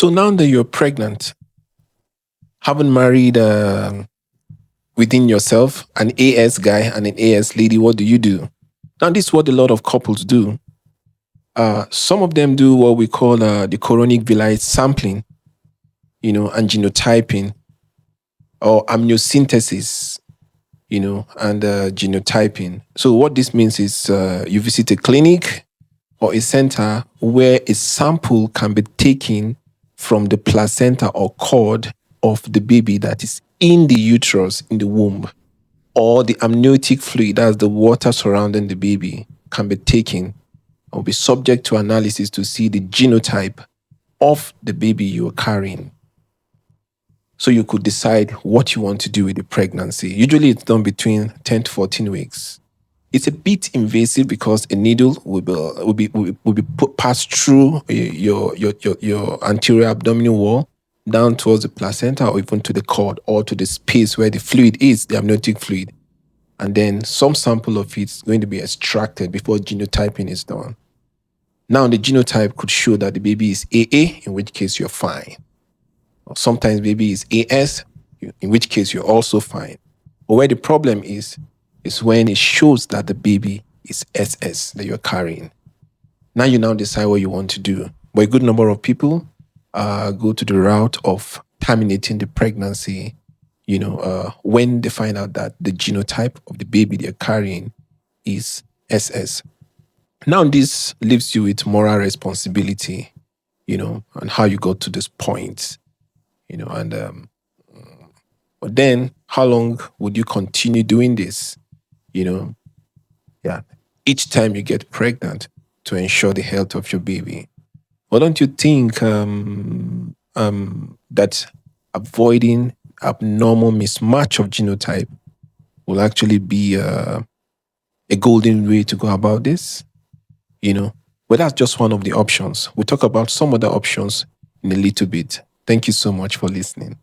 So now that you're pregnant, haven't married within yourself an AS guy and an AS lady, what do you do? Now, this is what a lot of couples do. Some of them do what we call the Chorionic Villus Sampling, and genotyping or amniocentesis, and genotyping. So what this means is you visit a clinic or a center where a sample can be taken from the placenta or cord of the baby that is in the uterus, in the womb, or the amniotic fluid, that's the water surrounding the baby, can be taken or be subject to analysis to see the genotype of the baby you're carrying. So you could decide what you want to do with the pregnancy. Usually it's done between 10 to 14 weeks. It's a bit invasive because a needle will be passed through your anterior abdominal wall down towards the placenta or even to the cord or to the space where the fluid is, the amniotic fluid. And then some sample of it is going to be extracted before genotyping is done. Now the genotype could show that the baby is AA, in which case you're fine. Or sometimes baby is AS, in which case you're also fine. But where the problem is when it shows that the baby is SS that you're carrying. Now you decide what you want to do. But a good number of people go to the route of terminating the pregnancy, when they find out that the genotype of the baby they're carrying is SS. Now this leaves you with moral responsibility, on how you got to this point, but then how long would you continue doing this? Each time you get pregnant to ensure the health of your baby. Well, don't you think that avoiding abnormal mismatch of genotype will actually be a golden way to go about this? Well, that's just one of the options. We'll talk about some other options in a little bit. Thank you so much for listening.